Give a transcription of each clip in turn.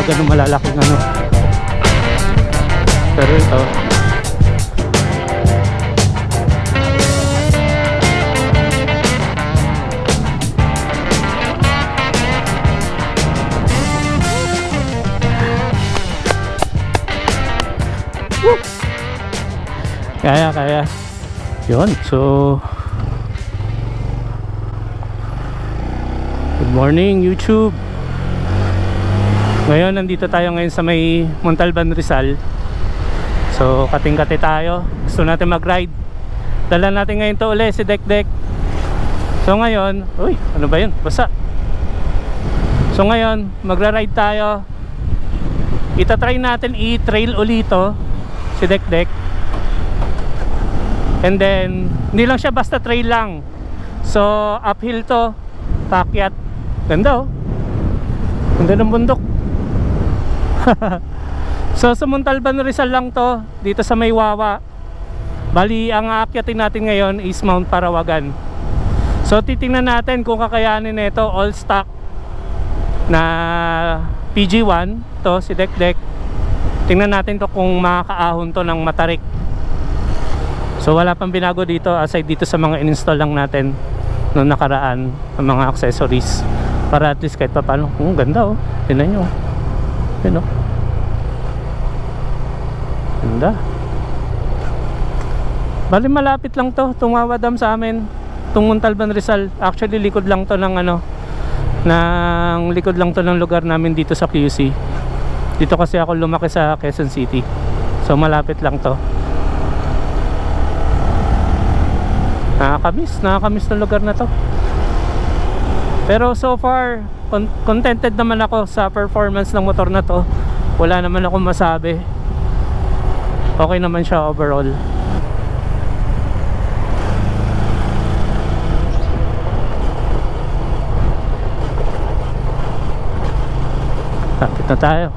ganun malalaking ano. Pero ito kaya yun. So good morning YouTube. Ngayon nandito tayo ngayon sa may Montalban, Rizal. So kating-kati tayo, gusto natin mag-ride. Dala natin ngayon to ulit si Dekdek. So ngayon, uy, ano ba yun? Basa. So ngayon magra-ride tayo. Itatry natin i-trail ulito si Dekdek. And then hindi lang siya basta trail lang. So uphill to, paakyat. Ganda oh. Ganda ng bundok. So sa Montalban, Rizal lang to, dito sa may Wawa. Bali ang aakyatin natin ngayon is Mount Parawagan. So titingnan natin kung kakayanin nito all stock na PG1 to si Dekdek. Tingnan natin to kung makakaahon to ng matarik. So wala pang binago dito aside dito sa mga in-install lang natin noong nakaraan ng mga accessories para at least kahit pa paano. Ganda oh. Tingnan nyo. Yun oh. Ganda. Bali malapit lang to, Wawa Dam sa amin. Itong Montalban, Rizal. Actually likod lang to ng ano, ng likod lang to ng lugar namin dito sa QC. Dito kasi ako lumaki sa Quezon City. So malapit lang to. Nakakamiss ng lugar na to. Pero so far contented naman ako sa performance ng motor na to. Wala naman akong masabi. Okay naman siya overall. Lapit na tayo.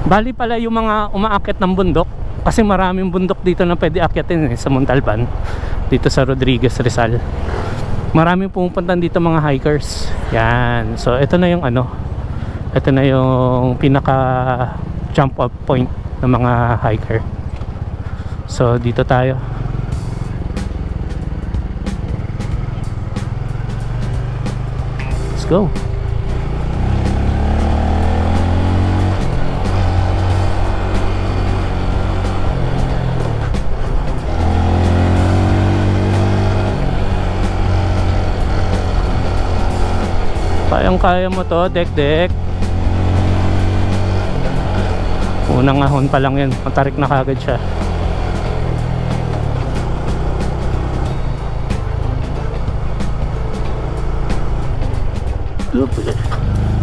Bali pala yung mga umaakyat ng bundok, kasi maraming bundok dito na pwede akyatin sa Montalban, dito sa Rodriguez, Rizal. Maraming pumupuntan dito mga hikers. Yan. So ito na yung ano, ito na yung pinaka jump off point ng mga hiker. So dito tayo. Let's go. Kayang-kaya mo to, Dekdek. Unang ahon pa lang yan, matarik na kagad siya.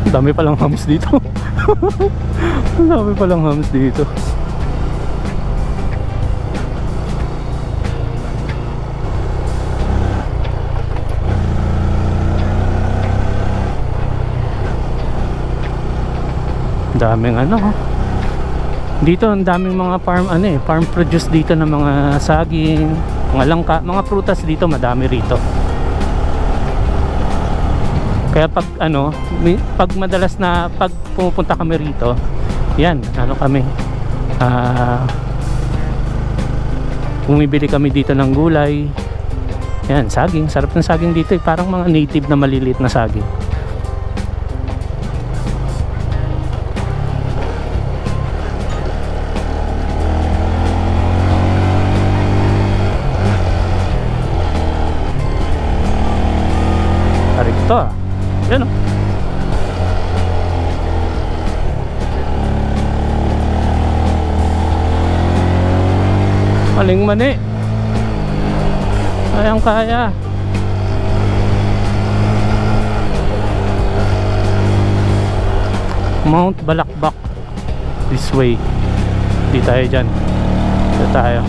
Dami palang hams dito. Dami palang hams dito. Daming ano dito, ang daming mga farm farm produce dito ng mga saging, mga langka, mga prutas dito, madami rito. Kaya pag pag madalas na pag pumupunta kami rito, yan, kami bumibili kami dito ng gulay. Yan, saging, sarap ng saging dito parang mga native na maliliit na saging. Yan o. Maling mani. Kayang kaya. Mount Balakbak. This way. Di tayo dyan. Dito tayo.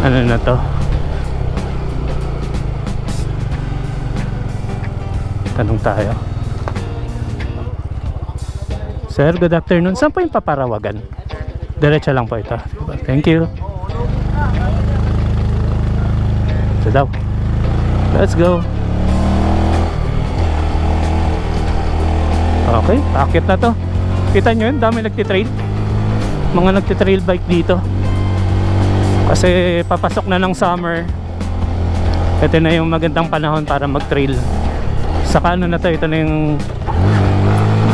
Ano na to? Tanong tayo. Sir, good afternoon. Saan po yung Paparawagan? Diretso lang po ito. Thank you. Ito daw. Let's go. Okay, paakit na to. Kita nyo yun, dami nagtitrail. Mga nagtitrail bike dito. Kasi papasok na ng summer. Ito na yung magandang panahon para mag-trail. Saka ano na to, ito na yung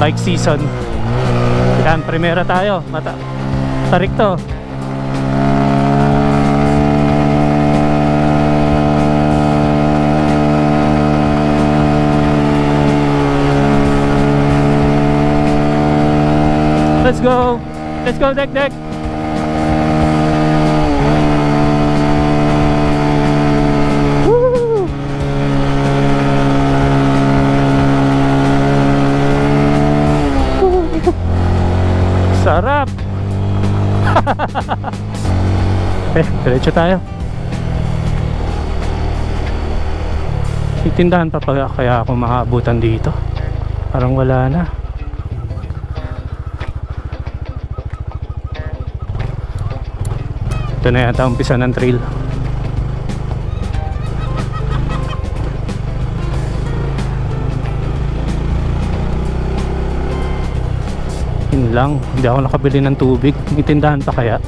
bike season. Yan, primera tayo. Tarik to. Let's go. Let's go, Dek Dek. Woo! Sarap. Diretso tayo. Itindahan pa kaya ako makaabutan dito. Parang wala na. Ito na yata umpisa ng trail. Yun lang, hindi ako nakabili ng tubig. May tindahan pa kaya?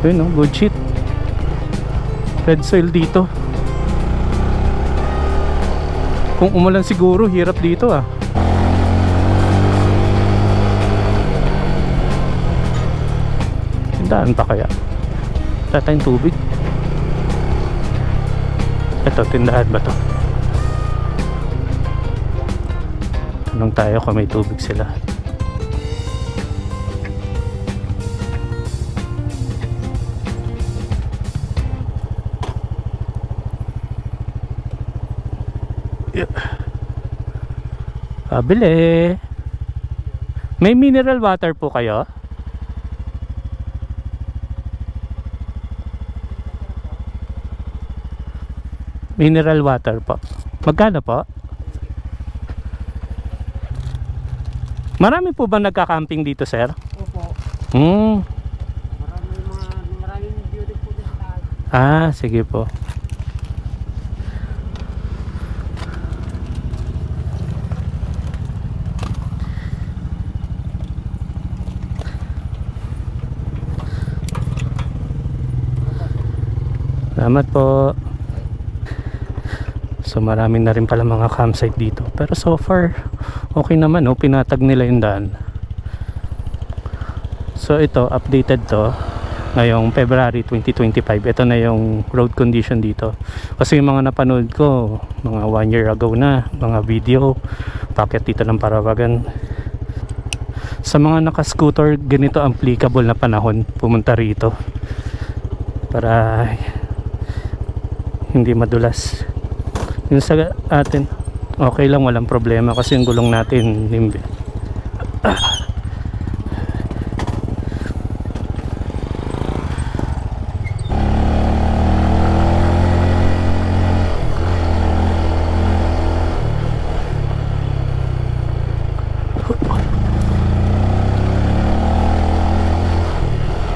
Yun no, good shit. Red soil dito. Kung umulan siguro, hirap dito ah. Tindahan pa kaya? Wala tayong tubig. Ito, tindahan ba to? Tanong tayo kung may tubig sila. Pabili. May mineral water po kayo? Mineral water po. Magkano po? Marami po ba nagka-camping dito, sir? Opo. Maraming building po dito sa taas. Sige po. Salamat po. So marami na rin pala mga campsite dito. Pero so far okay naman, pinatag nila yung daan. So ito, updated to ngayong February 2025. Ito na yung road condition dito. Kasi yung mga napanood ko mga 1 year ago na, mga video packet dito ng Parawagan. Sa mga naka-scooter, ganito applicable na panahon pumunta rito para hindi madulas. Yung sa atin okay lang, walang problema kasi yung gulong natin limbi.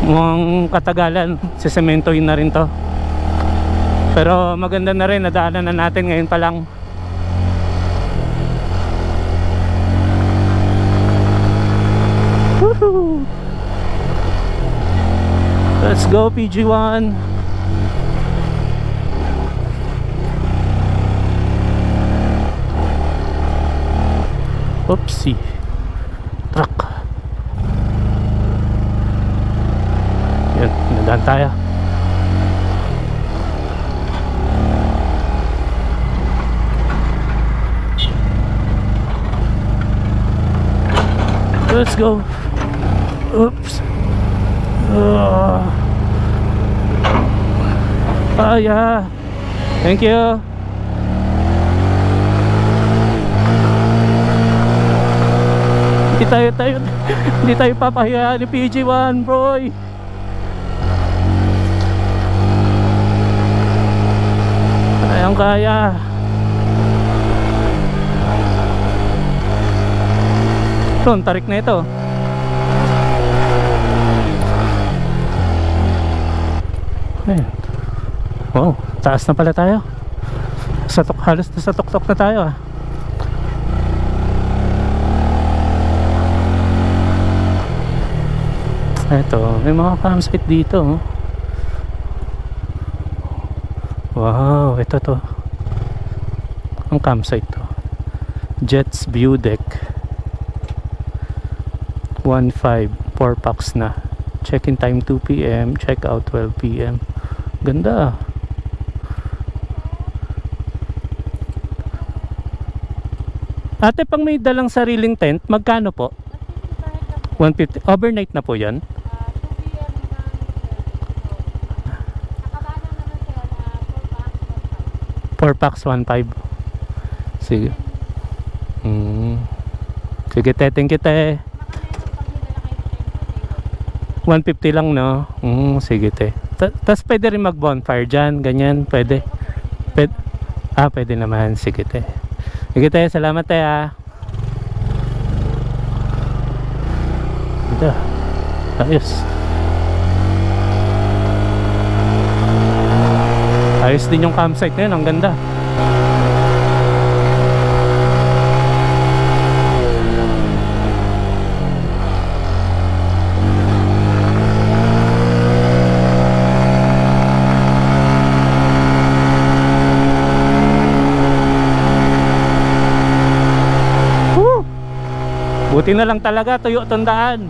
Mukhang katagalan, sisementohin na rin to. Pero maganda na rin, nadaanan na natin ngayon pa lang. Woohoo! Let's go PG1. Oopsie. Truck. Yan, nadaan tayo. Let's go. Oops. Yeah. Thank you. Hindi tayo papahiya ni PG1, bro. Kayang kaya. Ito, ang tarik na ito. Ayan. Wow. Taas na pala tayo. Halos sa tuktok na tayo ah. Eto, may mga campsite dito oh. Wow, ito to. Ang campsite to. Jets View Deck. 1.5, 4 packs na. Check-in time 2 PM, check-out 12 PM. Ganda. Ate, pang may dalang sariling tent, magkano po? 150. Overnight na po 'yan. 4 packs 1.5. Sige. Sige te, thank you te. 150 lang no. Sige te. Tas pwede rin mag bonfire dyan, ganyan, pwede. Pwede naman, sige te. Sige te, salamat te ah. Ganda. Ayos. Ayos din yung campsite na yun, ang ganda. Buti na lang talaga, tuyo tong daan.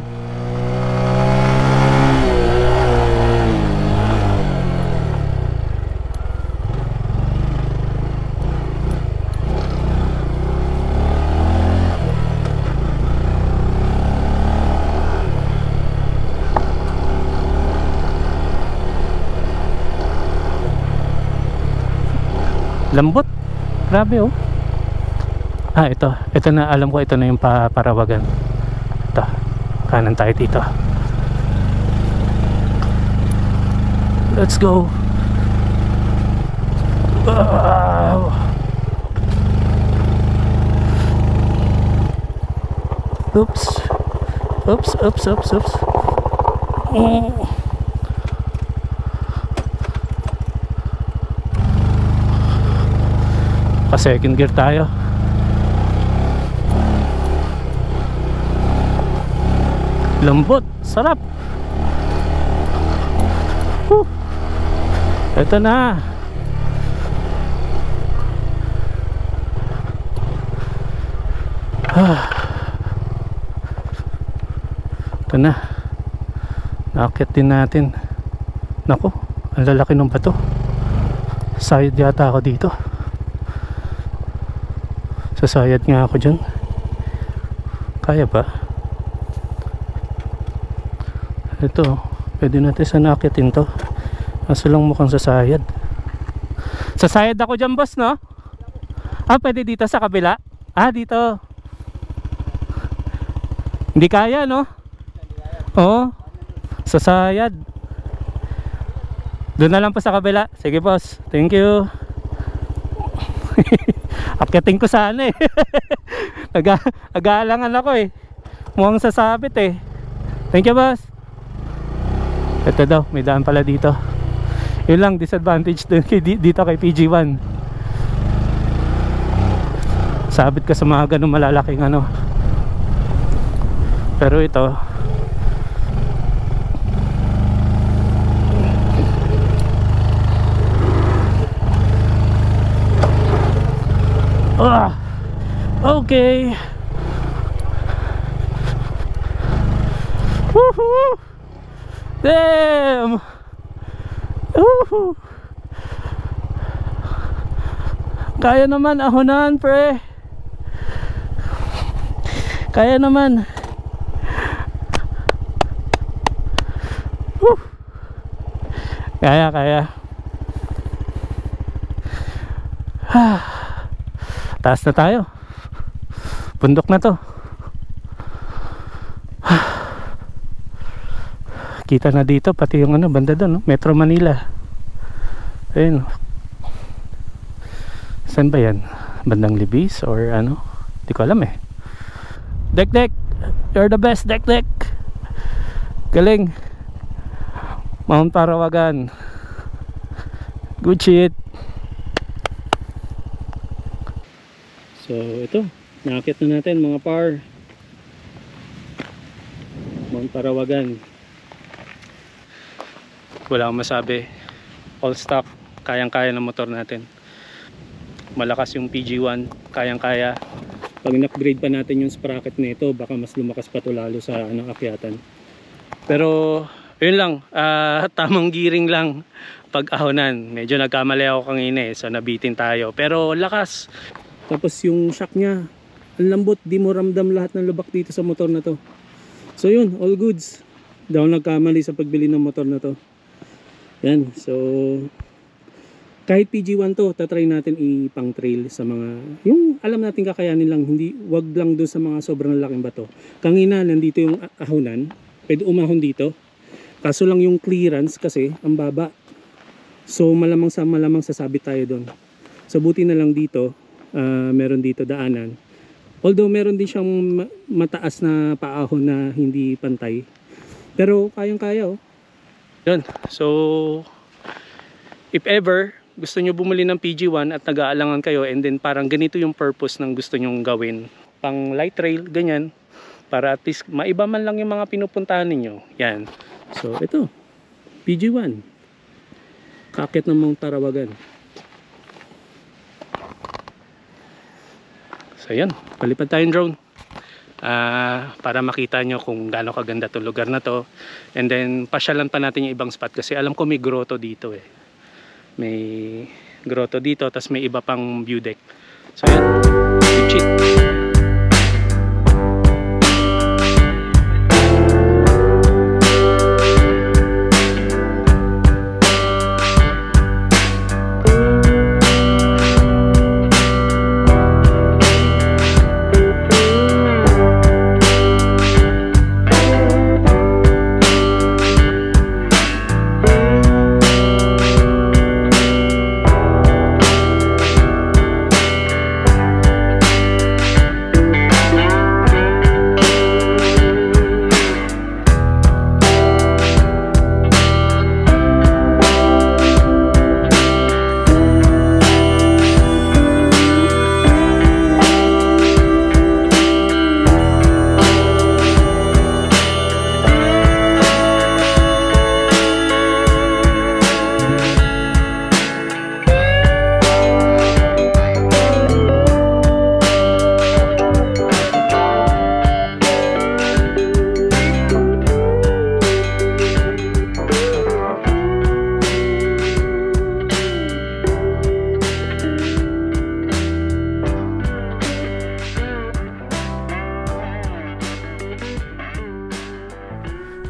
Lambot. Grabe oh. Ito na, alam ko ito na yung Parawagan. Ito, kanan tayo dito. Let's go. Wow. Oops. Pa-second gear tayo. Lambot, sarap. Ito na. Ito na. Naakyat din natin. Naku, ang lalaki ng bato. Sayad yata ako dito. Sasayad nga ako dyan. Kaya ba? Ito, pwede natin sa nakitin to. Kaso lang mukhang sasayad. Sasayad ako dyan boss no? Pwede dito sa kabila? Dito. Hindi kaya no? Oo. Sasayad. Doon na lang po sa kabila. Sige boss, thank you. Akyatin ko sana eh. Nag-aalangan ako eh. Mukhang sasabit eh. Thank you boss. Ito daw, may daan pala dito. Yun lang, disadvantage dito kay PG1. Sabit ka sa mga ganun malalaking ano. Pero ito, okay. Woohoo! Damn! Woohoo! Kaya naman, ahonan pre. Kaya naman. Woo! Kaya. Taas na tayo. Bundok na to. Kita na dito pati yung ano banda doon, no? Metro Manila. Ayun. Saan ba yan? Bandang Libis or ano? Hindi ko alam eh. Dek, you're the best, Dek. Galing. Mount Parawagan. Good shit. So ito, nakakit na natin mga par. Mount Parawagan. Wala akong masabi. All stock, kayang-kaya ng motor natin. Malakas yung PG1, kayang-kaya. Pag in-upgrade pa natin yung sprocket nito, baka mas lumakas pa to lalo sa akyatan. Pero yun lang, tamang gearing lang pag ahonan. Medyo nagkamali ako kanina so nabitin tayo. Pero lakas. Tapos yung shock niya, ang lambot, di mo ramdam lahat ng lubak dito sa motor na to. So yun, all goods. Daw nagkamali sa pagbili ng motor na to. Yan, so kahit PG1 to, tatry natin ipang trail sa mga, yung alam natin kakayanin lang, hindi, wag lang doon sa mga sobrang laking bato. Kanina, nandito yung ahonan, pwede umahon dito. Kaso lang yung clearance kasi, ang baba. So malamang sasabit tayo doon. So buti na lang dito, meron dito daanan. Although meron din siyang mataas na paahon na hindi pantay. Pero kayang-kaya oh. Yun. So if ever gusto nyo bumili ng PG1 at nag-aalangan kayo and then parang ganito yung purpose ng gusto nyong gawin. Pang light trail, ganyan. Para at least maiba man lang yung mga pinupuntahan ninyo. Yan. So ito. PG1. Kakit ng Mount Parawagan. So yan. Palipad tayong drone. Para makita nyo kung gaano kaganda itong lugar na to. And then pasyalan pa natin yung ibang spot kasi alam ko may grotto dito eh. May grotto dito tapos may iba pang view deck. So yan, legit.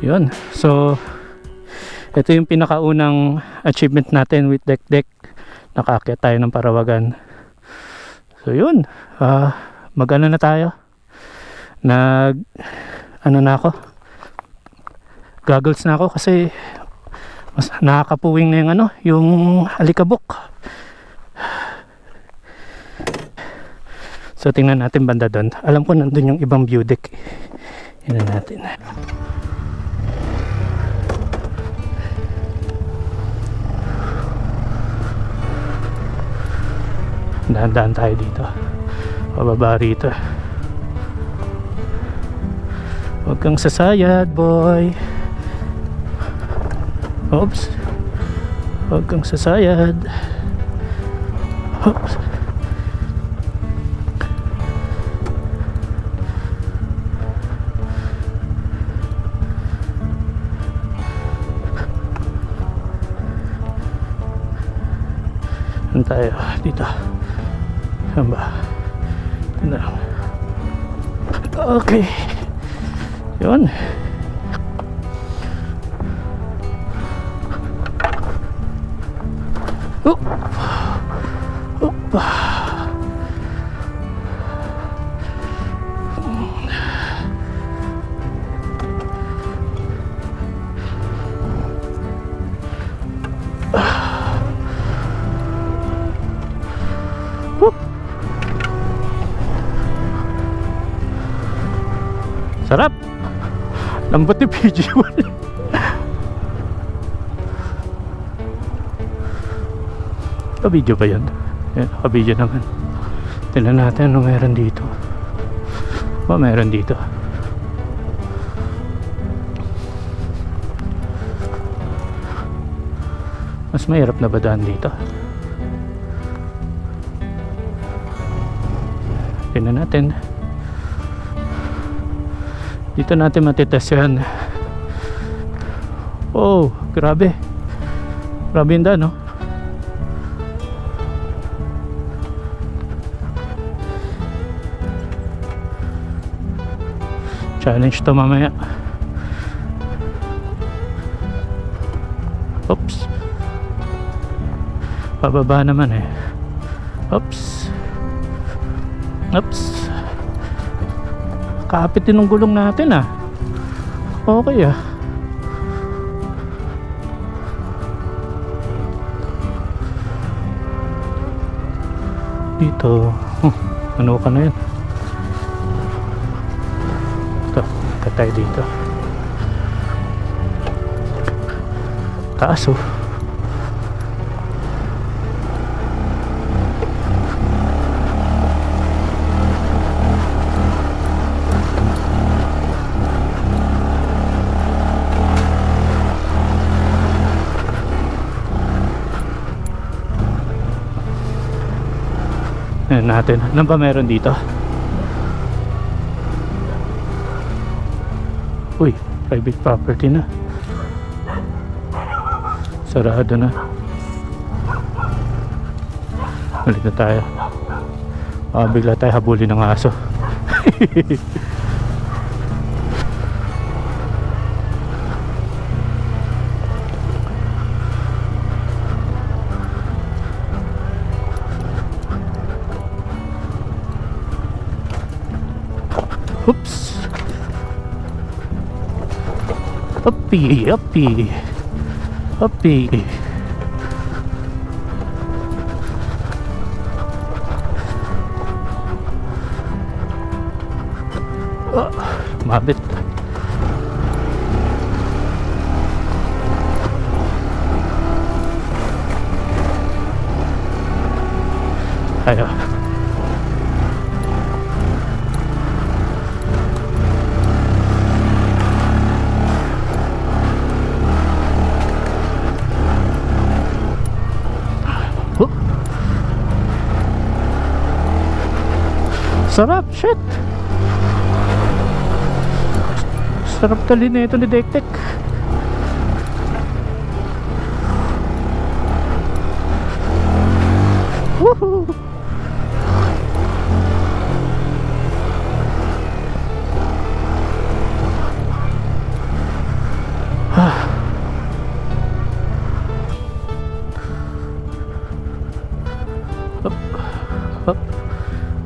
Yun. So ito yung pinakaunang achievement natin with Deck. Nakaakyat tayo ng Parawagan. So yun, mag-ano na tayo, ano na ako, goggles na ako kasi mas nakakapuwing na yung yung alikabok. So tingnan natin banda doon. Alam ko nandun yung ibang view deck. Yan natin. Dahan-dahan tayo dito. Pababa rito. Huwag kang sasayad, boy. Oops. Huwag kang sasayad. Oops. Ano tayo dito? Saan ba? Ito na. Okay. Yun. Oop. Oop. Sarap. Lambot ni PG1. Naka-video ba yan? Yan, naka-video naman. Tignan natin ano meron dito. Meron dito. Mas mahirap na ba daan dito? Tignan natin. Dito natin matitest yan. Oh, grabe. Grabe yung daan, no? Challenge to mamaya. Oops. Pababa naman eh. Oops. Oops. Kapit din ng gulong natin ah. Okay ah. Dito. Ano ka na yun? Ito. Tayo dito. Taas oh. Ayan natin. Ano ba meron dito? Uy, private property na. Sarado na. Ulit na tayo. Bigla tayo habulin ng aso. Oops. Uppy, uppy. Uppy. Oh, mabit. Ayo. Sarap, shit. Sarap tali na ito ni Dektek. Woohoo. Up, up.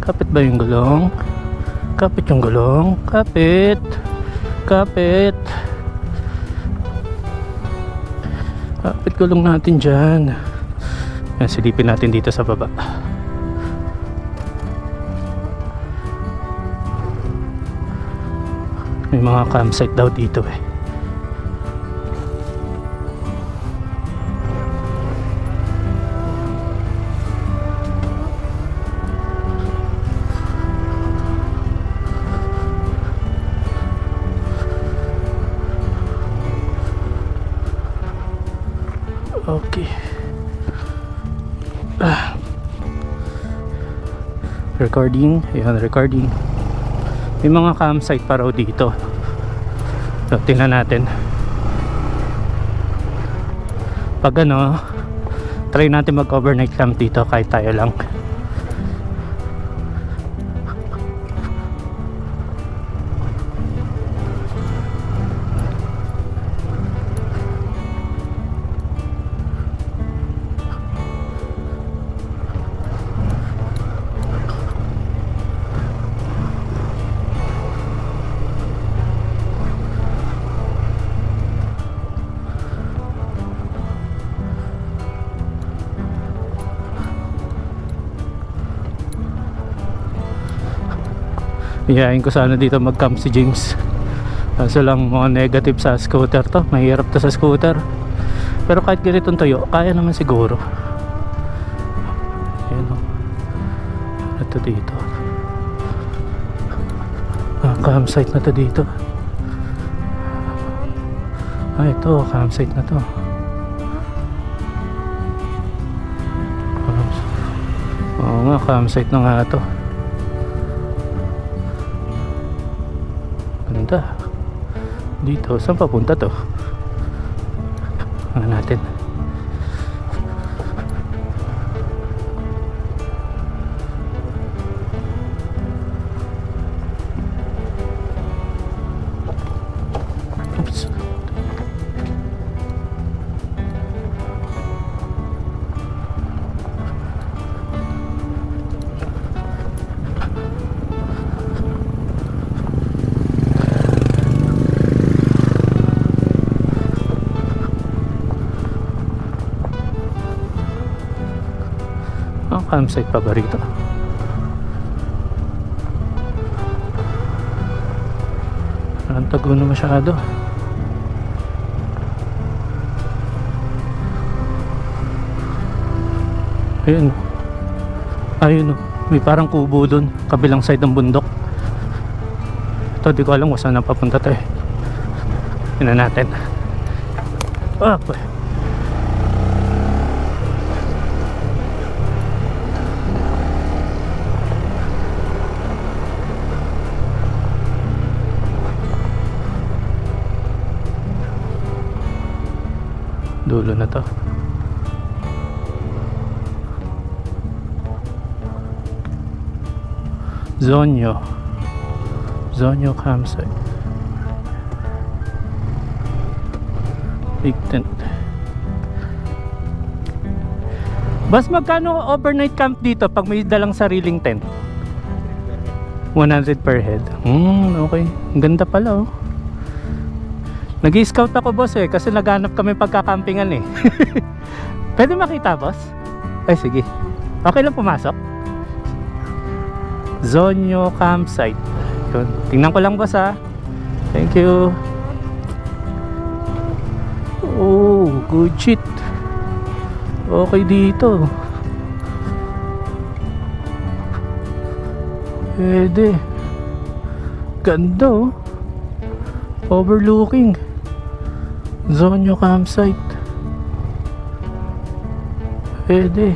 Kapit ba yung gulong? Kapit yung gulong? Kapit. Kapit. Kapit gulong natin dyan. Yan, silipin natin dito sa baba. May mga campsite daw dito eh. Okay. Recording. Ayan, recording. May mga campsite pa raw dito. So, tingnan natin. Pag ano, try natin mag-overnight camp dito kahit tayo lang. Iyain ko sana dito mag-camp si James. Kaso lang mga negative sa scooter to. Mahirap to sa scooter. Pero kahit ganitong tuyo, kaya naman siguro. to dito? Campsite na to dito. Ito, campsite na to. Oo nga, campsite na nga to. Ganda. Dito, saan papunta to? Tingnan natin. Oops. Campsite pa ba rito? Ang tago na masyado. Ayun. Ayun, may parang kubo dun, kabilang side ng bundok. Ito, di ko alam kung saan napapunta to eh. Tingnan natin. Up. Dulo na to. Zonyo campsite. Big tent. Bas, magkano overnight camp dito pag may dalang sariling tent? 100 per head. Okay. Ang ganda pala oh. Nag-i-scout ako boss eh, kasi naghanap kami pagkakampingan eh. Pwede makita boss? Ay sige. Okay lang pumasok? Zonyo campsite. Yun. Tingnan ko lang boss ha. Thank you. Oh, good shit. Okay dito. Pwede. Ganda oh. Overlooking Zonyo campsite. Pwede.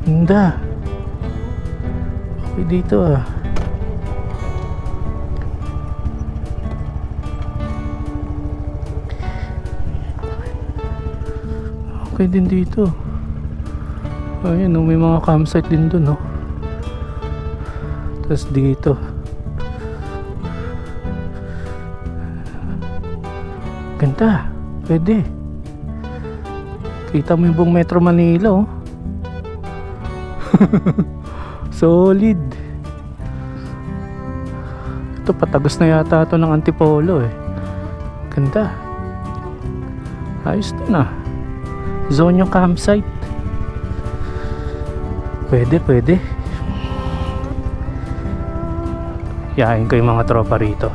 Ganda. Okay dito ah. Okay din dito. Ayun, may mga campsite din dun, no? Tapos dito. Ganda. Pwede. Kita mo yung buong Metro Manila, oh. Solid. Ito, patagos na yata ito ng Antipolo, eh. Ganda. Ayos to na. Zonyo campsite. Pwede, pwede. Yain ko yung mga tropa rito.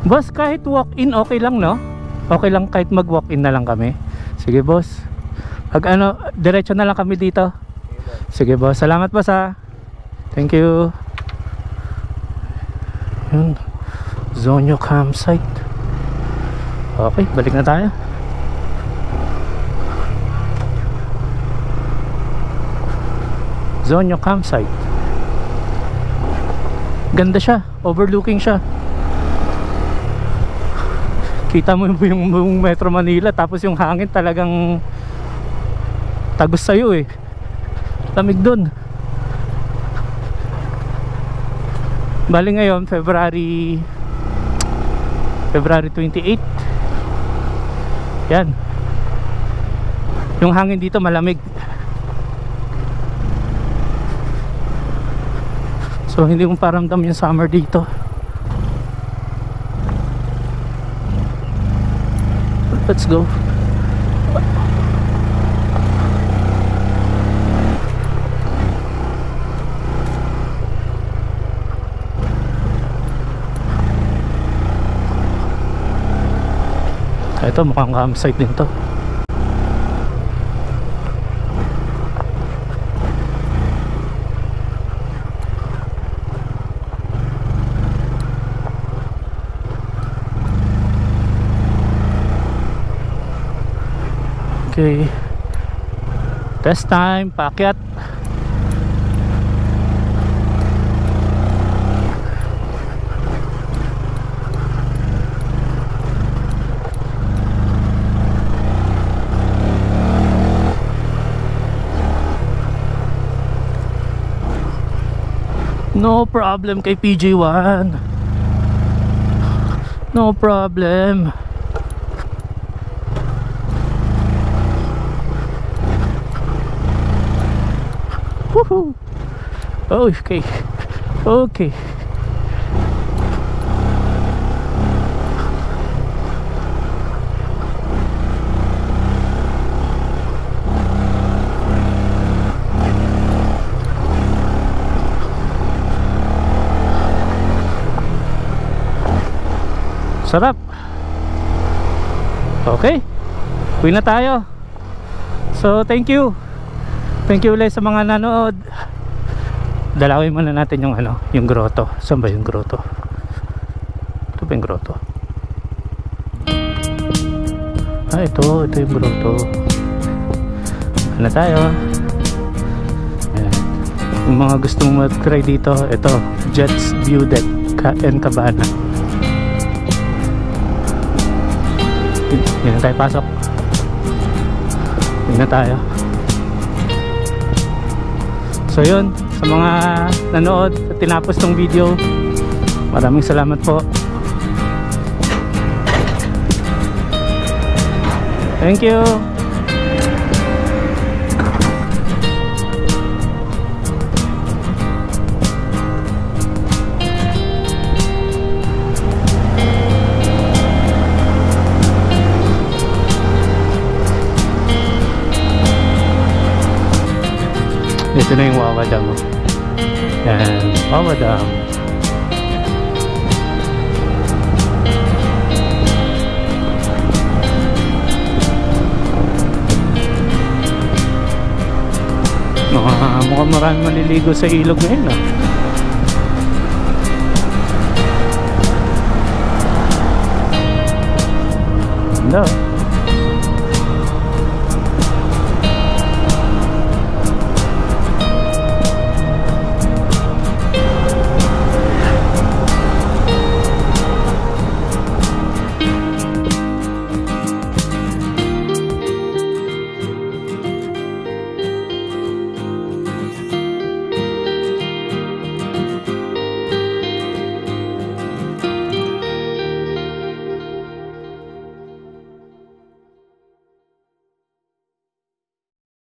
Boss, kahit walk-in okay lang, no? Okay lang kahit mag-walk-in na lang kami. Sige boss. Pag ano, diretso na lang kami dito. Sige boss, salamat boss ha. Thank you. Yun, Zonyo campsite. Okay, balik na tayo. Zonyo campsite. Ganda siya, overlooking siya. Kita mo yung Metro Manila, tapos yung hangin talagang tagos sa'yo eh. Lamig dun. Bali ngayon February 28. Yan. Yung hangin dito malamig. So hindi mo paramdam yung summer dito. let's go. Ito mukhang campsite din to. Okay, test time, paakyat. No problem kay PG1. No problem. Woohoo! Okay. Okay. Sarap. Okay, uwi na tayo. So thank you ulit sa mga nanood. Dalawin muna natin yung yung grotto. Saan ba yung grotto? Ito ba yung grotto? Ito yung grotto. Ano tayo? Ayan. Yung mga gustong mag-try dito, ito Jets View Deck and Cabana. Hindi na tayo pasok. Hindi na tayo. So yun, sa mga nanood at tinapos tong video, maraming salamat po. Thank you. Ito na yung Wawa Dam. Yan, Wawa Dam. Mukhang marami maliligo sa ilog ngayon, ah. Ganda.